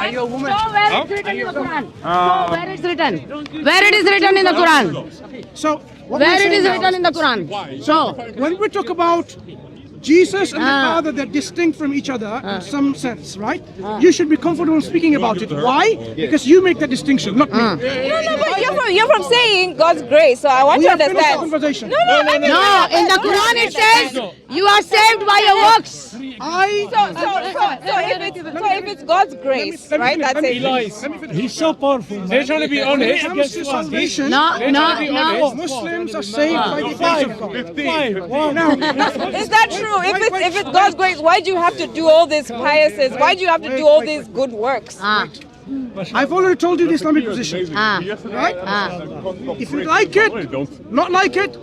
Are you a woman? So where it's written in the Quran? So where it's written? Where it is written in the Quran? So, what Where we're it is saying written in the Quran? So, when we talk about Jesus and the Father, they're distinct from each other in some sense, right? You should be comfortable speaking about it. Why? Because you make that distinction, not me. No, but you're from saying God's grace, so I want We to have finished the understand. conversation. No, in the Quran it says you are saved by your works. So if it's God's grace, right? That's Let me it. finish. Let me finish. He's so powerful. They're trying to be When it honest. comes Guess to what? salvation, No. Muslims are saved by the grace of God. Now, Is that true? If it's God's grace, why do you have to do all these piouses? Why do you have to do all these good works? I've already told you the Islamic position, right? If you like it, not like it,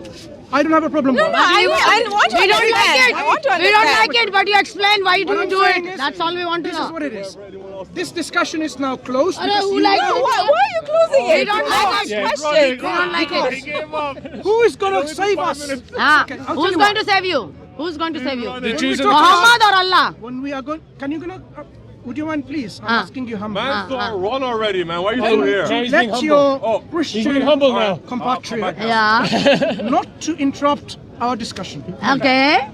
I don't have a problem with it. I want to We don't like understand. I want to it. understand. We don't like it, but you explain why What do I'm you do saying it. is, That's all we want to This is know. what it is. This discussion is now closed. because Who you- likes No, it? why are you closing it? We don't like it. Question. We don't like it. Who is going to save us? Okay, I'll tell Who's you going what. to save you? Who's going to save you? The Jews and Muhammad or Allah? When we are going, can you gonna? Would you mind, please? I'm asking you humbly. Man, start run already, man. Why are you still here? Now he's being Let humble. your He's Christian being humble now. compatriot Yeah. not to interrupt our discussion. Okay.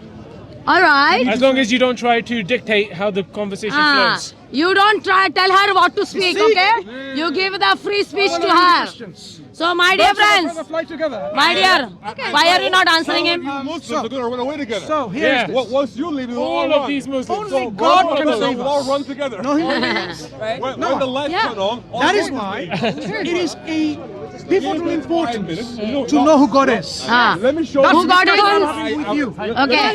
All right. As long as you don't try to dictate how the conversation flows. You don't tell her what to speak, see? okay? You give the free speech All to of you her. Christians. So, my dear Birds of a feather friends, fly together. my dear, why are you not answering him? Muslims are gonna run away together. So here is Yeah. this. Once you leave, we'll All all of run. these Muslims. Only God can We'll save all us. run together. No human beings. When No. the lights Yeah. turn on, all That is run. why it is a pivotal importance to know who God is. Let me show That's you. Who God the is? discussion I'm having with you. Okay.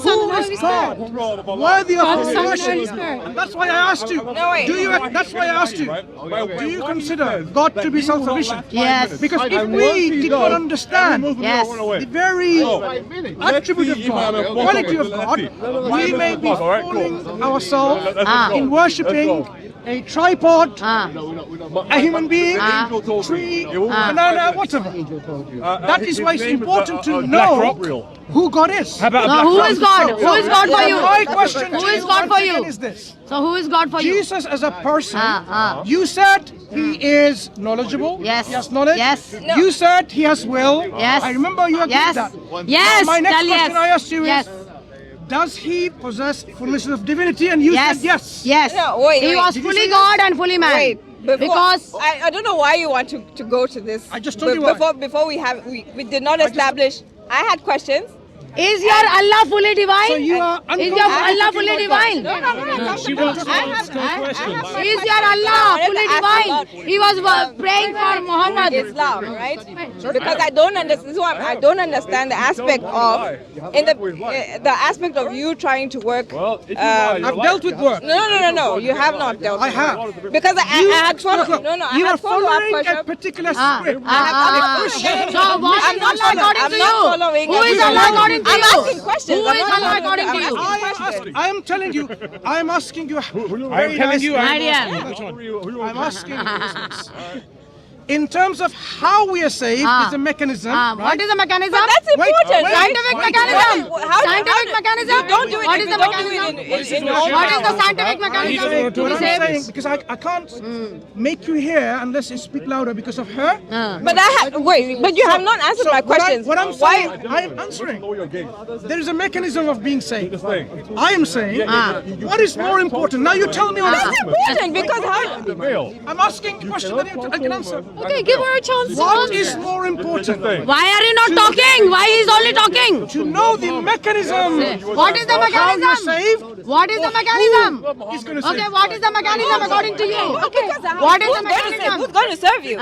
Who is God? Worthy of worship. And that's why I asked you. No, wait. Do you? That's why I asked you. Do you consider God to be self-sufficient? Yes. Because if we did not understand Yes. the very attribute of God, quality of God, we may be fooling ourselves in worshipping a tripod, a human being, tree, banana, whatever. That is why it's important to know who God is. How about a So, black who rock? is God? Who is God for you? My question Who to is you God once for again you? is this. So, who is God for you? Jesus as a person, Ah. you said he is knowledgeable. Yes. He has knowledge. Yes. You said he has will. Yes. I remember you agreed Yes. that. Yes. My next Tell question yes. I asked you Yes. is, does he possess fullness of divinity? And you Yes. said yes. Yes. No, wait, He wait. was Did you fully say God and fully man. Wait, before, Because I don't know why you want to go to this. I just told you why. Before we did not establish. I had questions. is your Allah fully divine? So you are Is your uncomfortable Allah talking fully about divine? No. She wants to I ask have- her questions. Is your Allah fully divine? He was praying for Muhammad. Islam, right? Because I don't understand. I don't understand the aspect of the aspect of you trying to work. I've dealt with work. No. You have not dealt. I with have. it. Because I had followed. No. I You are had follow-up following a questions. particular script. So what I'm is not Allah according I'm to not you? following Who is everything. Allah according to I'm you? asking questions. Who I'm is not Allah following- according to I'm you? asking I am telling you. I am asking you. I'm Very telling you, nicely. I'm Idea. which one? I'm asking you this. In terms of how we are saved, is a mechanism. What right? is the mechanism? That's important, right? Scientific mechanism. You Scientific mechanism. don't do it. What if is you the don't do mechanism? it in your own What is the power. scientific He's mechanism the one to who be What I'm saying, saved? because I can't make you hear unless you speak louder because of her. But you have not answered my questions. What I'm Why? saying, I am answering. There is a mechanism of being saved. I am saying, what is more important? Now you tell me what That's important because how? I'm asking a question that I can answer. Okay, give her a chance. What is more important? Why are you not talking? Why he's only talking? To know the mechanism. What is the of how you're mechanism? saved. What is the mechanism? He's going to say. Okay, what is the mechanism according to you? Because What is who's the going to serve? mechanism? Who's going to serve you?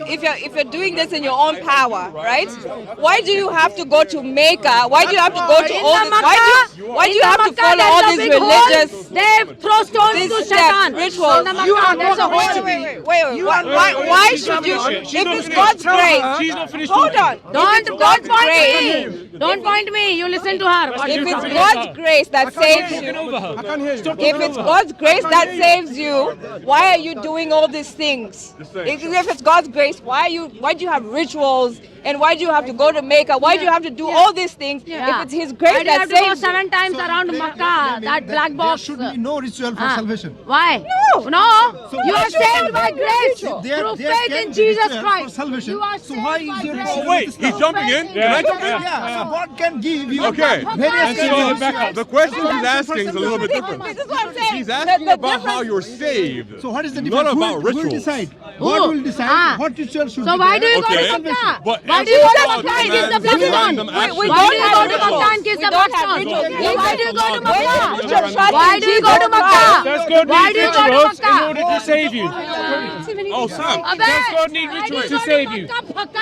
If you're doing this in your own power, right? Why do you have to go to Mecca? Why do you have to go to In all the this? Makkah, Why do you have to follow all these religious? They throw stones These to steps, Shaitan. rituals. In the You Makkah, are there's a not hole. going Wait. You are not Why going should you? She's If not it's finished. God's Tell her. grace, She's not finished hold talking. on. Don't If it's God's point grace, me. Don't point me. You listen to her. What if is it's it? God's grace that saves hear you, Over her. I can't hear you. if it's God's grace that saves you, why are you doing all these things? If it's God's grace, why do you have rituals and why do you have to go to Mecca? Why do you have to do all these things? Yeah. If it's His grace Why do you that have to go saves you? 7 times around Makkah? That black box. Yes. no ritual for salvation. Why? No. You are saved by grace There- through there faith can in be Jesus ritual for Christ. salvation. You are So saved why is by your grace. ritual Oh, wait, with he's Islam? jumping in? Can I jump in? Yeah, so God can give you. Okay. Various So kinds of back up. The question he's asking is a little bit different. This is what I'm saying. He's asking The about how difference- you're saved. So what is the Not difference? about Who will rituals. decide? Who? God will decide Ah. what ritual should So be why do there. you go Okay. to Makkah? But Why do you go to every Makkah and kiss the God black demands stone? random We action. Why don't do you have go to rituals. Makkah and kiss We the don't black have stone? rituals. Why do you go to Why did you Makkah? put your trust Why in do you Jesus go to Christ? Makkah? Does God Why need do you go to rituals in Makkah? order to save you? Oh, Sam. Does God need rituals to save you?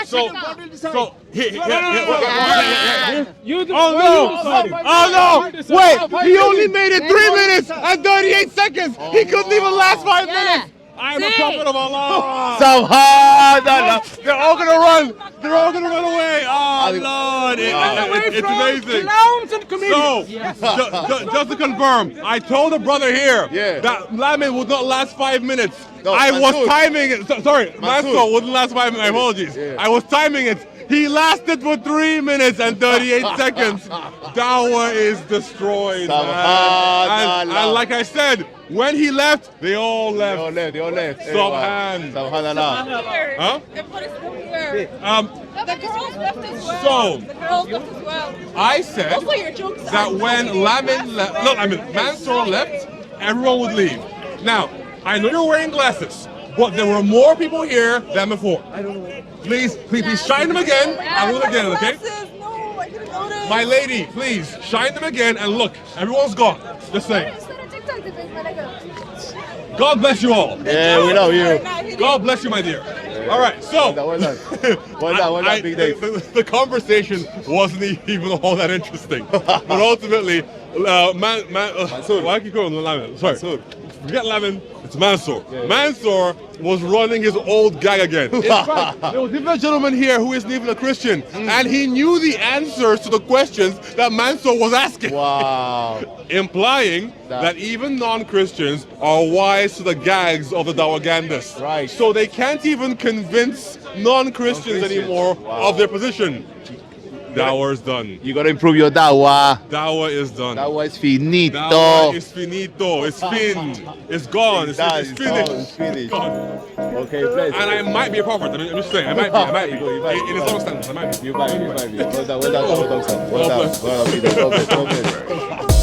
So, here. You Oh no! Oh no! Wait! He only made it 3 minutes and 38 seconds. He couldn't even last 5 minutes. I am a prophet of Allah. Subhanallah. They're all gonna run. They're all gonna run away. Oh Lord! It's amazing. Clowns and comedians. So, just to confirm, I told the brother here Yeah. that Lamin would not last 5 minutes. No, I was Mansoor. timing it. Sorry, Mansoor. Mansoor wouldn't last 5 minutes. My apologies. Yeah. I was timing it. He lasted for 3 minutes and 38 seconds. Dawah is destroyed, man. Subhanallah. And like I said, when he left, they all They left. all left. They all left. Subhan. Subhanallah. Huh? Everybody's still here. The girls left as well. So- The girls left as well. I said Also, your jokes that when Lamin left, no, I mean Mansoor left, everyone would leave. Now, I know you're wearing glasses, but there were more people here than before. Please shine them again and look again, okay? No, I didn't notice. My lady, please shine them again and look. Everyone's gone. Just saying. God bless you all. Yeah, we love you. God bless you, my dear. All right, so Well done. Well done, Big Dave. the conversation wasn't even all that interesting, but ultimately, Mansoor. why keep going? Sorry, Mansoor. forget Lamin. It's Mansoor. Mansoor was running his old gag again. In fact, there was even a gentleman here who isn't even a Christian, and he knew the answers to the questions that Mansoor was asking. Wow. Implying that even non-Christians are wise to the gags of the Dawagandists. Right. So they can't even convince non-Christians anymore Wow. of their position. Dawah is done. You gotta improve your dawah. Dawah is done. Dawah is finito. Dawah is finito. It's fin. It's gone. It's done. finished. It's finished. Gone. Okay, bless. And I might be a prophet. I'm just saying. I might be. I might be. You might be. In Islamic standards, I might be. You might be. Well done, son. Well done. God bless. Well done. God bless.